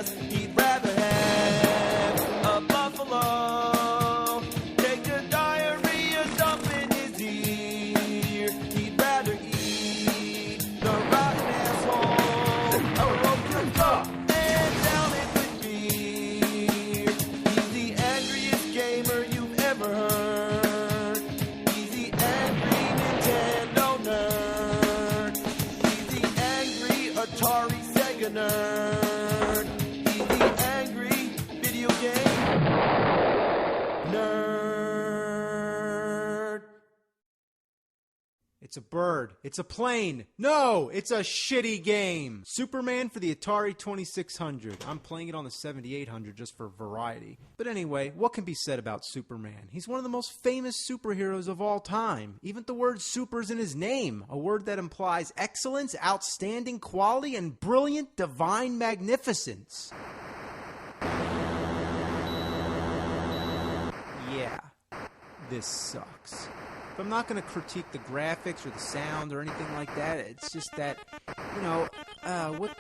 grass. He'd rather have a buffalo take a diarrhea dump in his ear. He'd rather eat the rotten asshole of a broken cup and down it with beer. He's the angriest gamer you've ever heard. He's the angry Nintendo nerd. He's the angry Atari Sega nerd. He's the angry video game nerd. It's a bird. It's a plane. No, it's a shitty game. Superman for the Atari 2600. I'm playing it on the 7800 just for variety. But anyway, what can be said about Superman? He's one of the most famous superheroes of all time. Even the word super's in his name, a word that implies excellence, outstanding quality, and brilliant divine magnificence. Yeah, this sucks. But I'm not going to critique the graphics or the sound or anything like that. It's just that, what?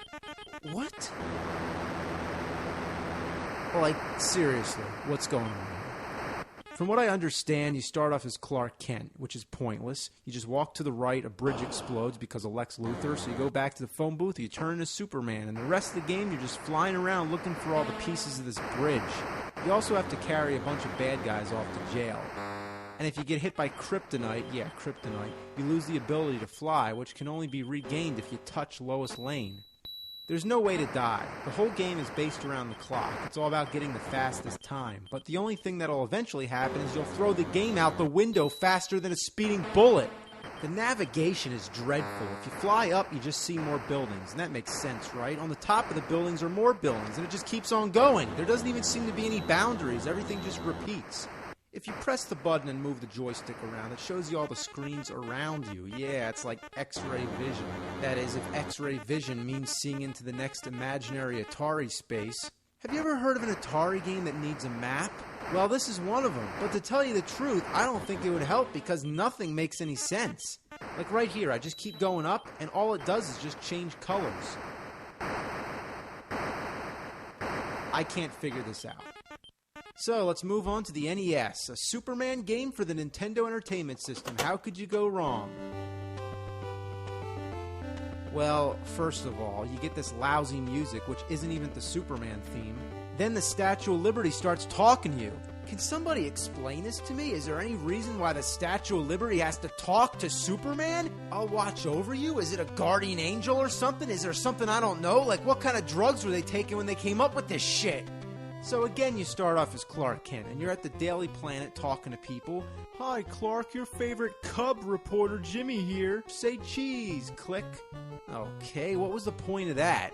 Like, seriously, what's going on here? From what I understand, you start off as Clark Kent, which is pointless. You just walk to the right, a bridge explodes because of Lex Luthor, so you go back to the phone booth, you turn into Superman, and the rest of the game you're just flying around looking for all the pieces of this bridge. You also have to carry a bunch of bad guys off to jail. And if you get hit by kryptonite, you lose the ability to fly, which can only be regained if you touch Lois Lane. There's no way to die. The whole game is based around the clock. It's all about getting the fastest time. But the only thing that'll eventually happen is you'll throw the game out the window faster than a speeding bullet. The navigation is dreadful. If you fly up, you just see more buildings, and that makes sense, right? On the top of the buildings are more buildings, and it just keeps on going. There doesn't even seem to be any boundaries. Everything just repeats. If you press the button and move the joystick around, it shows you all the screens around you. Yeah, it's like X-ray vision. That is, if X-ray vision means seeing into the next imaginary Atari space. Have you ever heard of an Atari game that needs a map? Well, this is one of them. But to tell you the truth, I don't think it would help because nothing makes any sense. Like right here, I just keep going up, and all it does is just change colors. I can't figure this out. So, let's move on to the NES, a Superman game for the Nintendo Entertainment System. How could you go wrong? Well, first of all, you get this lousy music, which isn't even the Superman theme. Then the Statue of Liberty starts talking to you. Can somebody explain this to me? Is there any reason why the Statue of Liberty has to talk to Superman? I'll watch over you? Is it a guardian angel or something? Is there something I don't know? Like, what kind of drugs were they taking when they came up with this shit? So again, you start off as Clark Kent, and you're at the Daily Planet talking to people. Hi, Clark, your favorite Cub reporter Jimmy here. Say cheese, click. Okay, what was the point of that?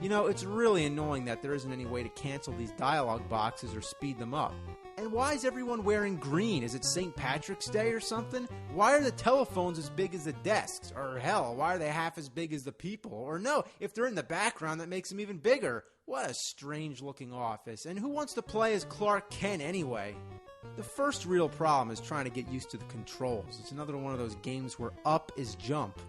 You know, it's really annoying that there isn't any way to cancel these dialogue boxes or speed them up. And why is everyone wearing green? Is it St. Patrick's Day or something? Why are the telephones as big as the desks? Or hell, why are they half as big as the people? Or no, if they're in the background, that makes them even bigger. What a strange-looking office. And who wants to play as Clark Kent anyway? The first real problem is trying to get used to the controls. It's another one of those games where up is jump.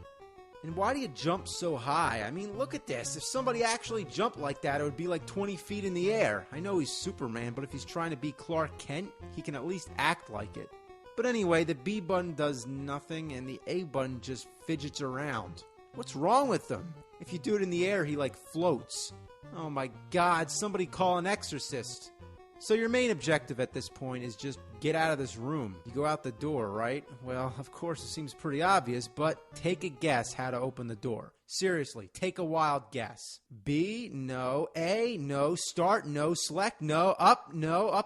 And why do you jump so high? I mean, look at this. If somebody actually jumped like that, it would be like 20 feet in the air. I know he's Superman, but if he's trying to be Clark Kent, he can at least act like it. But anyway, the B button does nothing, and the A button just fidgets around. What's wrong with them? If you do it in the air, he like floats. Oh my God, somebody call an exorcist. So your main objective at this point is just get out of this room. You go out the door, right? Well, of course, it seems pretty obvious, but take a guess how to open the door. Seriously, take a wild guess. B, no. A, no. Start, no. Select, no. Up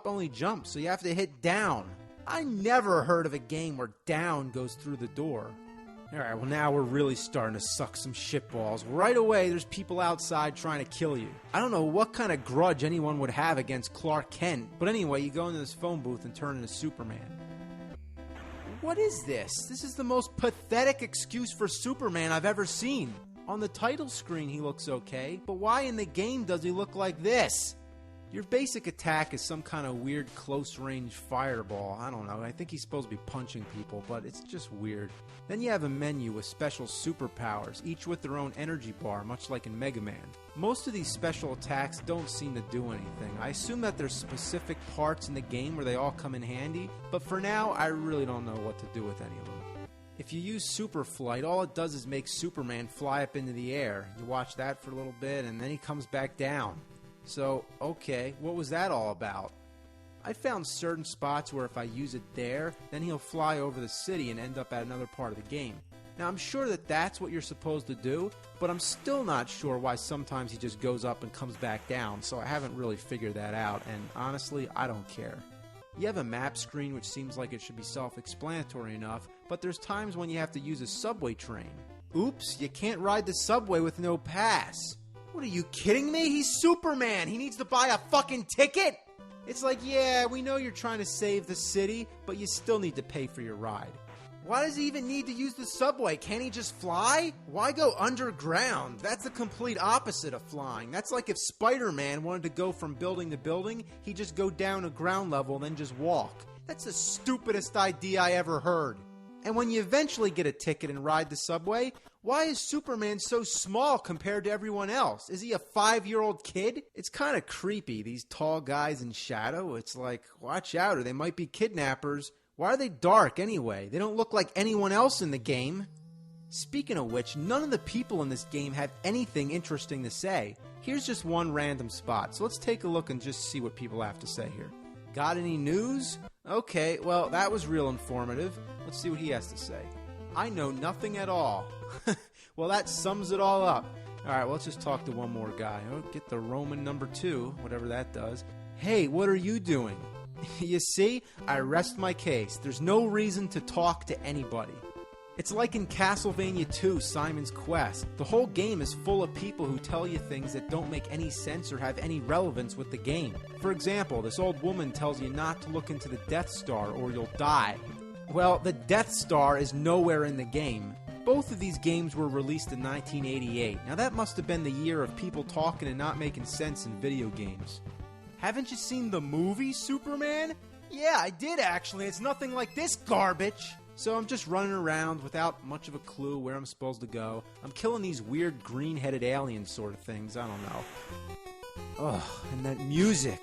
only jump, so you have to hit down. I never heard of a game where down goes through the door. Alright, well now we're really starting to suck some shitballs. Right away, there's people outside trying to kill you. I don't know what kind of grudge anyone would have against Clark Kent, but anyway, you go into this phone booth and turn into Superman. What is this? This is the most pathetic excuse for Superman I've ever seen. On the title screen he looks okay, but why in the game does he look like this? Your basic attack is some kind of weird close-range fireball. I don't know. I think he's supposed to be punching people, but it's just weird. Then you have a menu with special superpowers, each with their own energy bar, much like in Mega Man. Most of these special attacks don't seem to do anything. I assume that there's specific parts in the game where they all come in handy, but for now, I really don't know what to do with any of them. If you use Super Flight, all it does is make Superman fly up into the air. You watch that for a little bit, and then he comes back down. So, okay, what was that all about? I found certain spots where if I use it there, then he'll fly over the city and end up at another part of the game. Now, I'm sure that that's what you're supposed to do, but I'm still not sure why sometimes he just goes up and comes back down, so I haven't really figured that out, and honestly, I don't care. You have a map screen which seems like it should be self-explanatory enough, but there's times when you have to use a subway train. Oops, you can't ride the subway with no pass. What, are you kidding me? He's Superman! He needs to buy a fucking ticket? It's like, yeah, we know you're trying to save the city, but you still need to pay for your ride. Why does he even need to use the subway? Can't he just fly? Why go underground? That's the complete opposite of flying. That's like if Spider-Man wanted to go from building to building, he'd just go down to ground level and then just walk. That's the stupidest idea I ever heard. And when you eventually get a ticket and ride the subway, why is Superman so small compared to everyone else? Is he a 5-year-old kid? It's kind of creepy, these tall guys in shadow. It's like, watch out, or they might be kidnappers. Why are they dark anyway? They don't look like anyone else in the game. Speaking of which, none of the people in this game have anything interesting to say. Here's just one random spot, so let's take a look and just see what people have to say here. Got any news? Okay, well, that was real informative. Let's see what he has to say. I know nothing at all. Well, that sums it all up. Alright, well, let's just talk to one more guy. Oh, get the Roman number 2, whatever that does. Hey, what are you doing? You see, I rest my case. There's no reason to talk to anybody. It's like in Castlevania 2, Simon's Quest. The whole game is full of people who tell you things that don't make any sense or have any relevance with the game. For example, this old woman tells you not to look into the Death Star or you'll die. Well, the Death Star is nowhere in the game. Both of these games were released in 1988. Now that must have been the year of people talking and not making sense in video games. Haven't you seen the movie Superman? Yeah, I did actually. It's nothing like this garbage. So I'm just running around without much of a clue where I'm supposed to go. I'm killing these weird green-headed alien sort of things. I don't know. Ugh, and that music.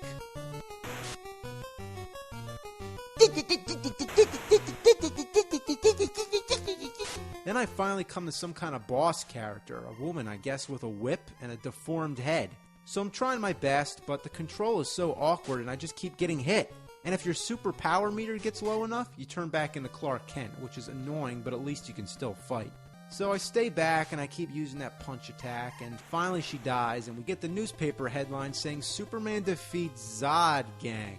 Then I finally come to some kind of boss character, a woman, I guess, with a whip and a deformed head. So I'm trying my best, but the control is so awkward and I just keep getting hit. And if your super power meter gets low enough, you turn back into Clark Kent, which is annoying, but at least you can still fight. So I stay back and I keep using that punch attack, and finally she dies, and we get the newspaper headline saying Superman defeats Zod Gang.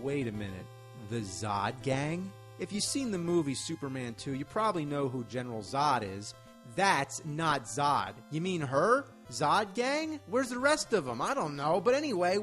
Wait a minute. The Zod Gang? If you've seen the movie Superman 2, you probably know who General Zod is. That's not Zod. You mean her? Zod Gang? Where's the rest of them? I don't know. But anyway,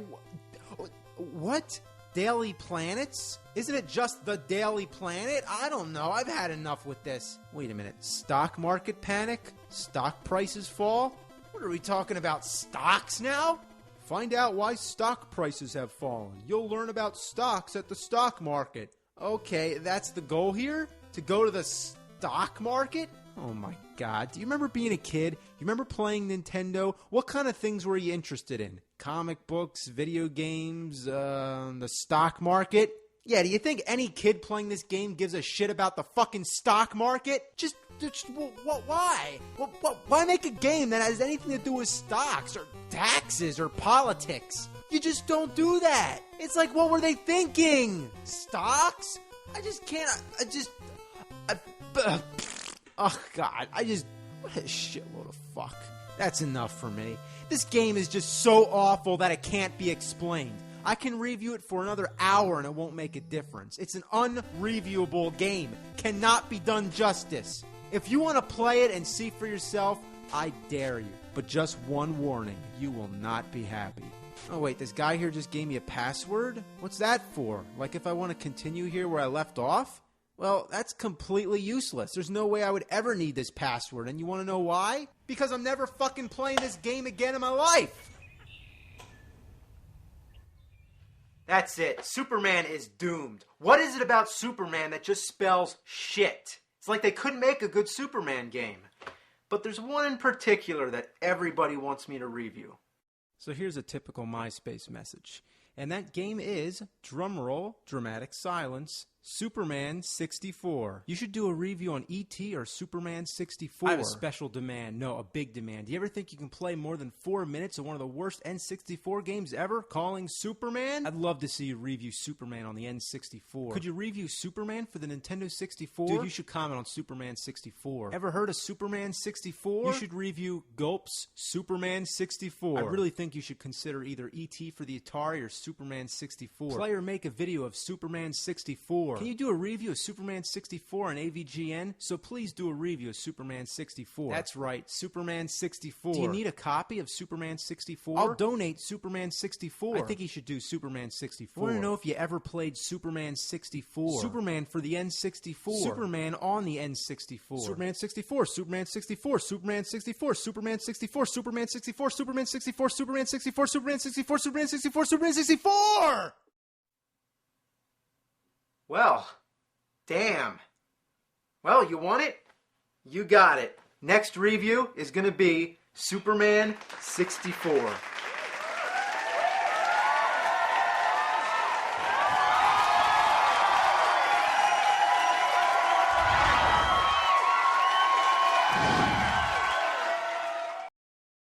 what? Daily Planets? Isn't it just the Daily Planet? I don't know. I've had enough with this. Wait a minute. Stock market panic? Stock prices fall? What are we talking about? Stocks now? Find out why stock prices have fallen. You'll learn about stocks at the stock market. Okay, that's the goal here? To go to the stock market? Oh my god. Do you remember being a kid? You remember playing Nintendo? What kind of things were you interested in? Comic books, video games, the stock market? Yeah, do you think any kid playing this game gives a shit about the fucking stock market? Why? Why make a game that has anything to do with stocks or taxes or politics? You just don't do that. It's like, what were they thinking? Stocks? I just can't, oh god, what a shitload of fuck. That's enough for me. This game is just so awful that it can't be explained. I can review it for another hour and it won't make a difference. It's an unreviewable game. Cannot be done justice. If you want to play it and see for yourself, I dare you. But just one warning, you will not be happy. Oh wait, this guy here just gave me a password? What's that for? Like if I want to continue here where I left off? Well, that's completely useless. There's no way I would ever need this password. And you want to know why? Because I'm never fucking playing this game again in my life. That's it. Superman is doomed. What is it about Superman that just spells shit? It's like they couldn't make a good Superman game. But there's one in particular that everybody wants me to review. So here's a typical MySpace message. And that game is, drumroll, dramatic silence, Superman 64. You should do a review on E.T. or Superman 64. I have a special demand. No, a big demand. Do you ever think you can play more than 4 minutes of one of the worst N64 games ever, calling Superman? I'd love to see you review Superman on the N64. Could you review Superman for the Nintendo 64? Dude, you should comment on Superman 64. Ever heard of Superman 64? You should review Gulp's Superman 64. I really think you should consider either E.T. for the Atari or Superman 64. Play or make a video of Superman 64. Can you do a review of Superman 64 on AVGN? So please do a review of Superman 64. That's right, Superman 64. Do you need a copy of Superman 64? I'll donate Superman 64. I think you should do Superman 64. I want to know if you ever played Superman 64. Superman for the N64. Superman on the N64. Superman 64, Superman 64, Superman 64, Superman 64, Superman 64, Superman 64, Superman 64, Superman 64, Superman 64, Superman 64! Well, damn. Well, you want it? You got it. Next review is going to be Superman 64.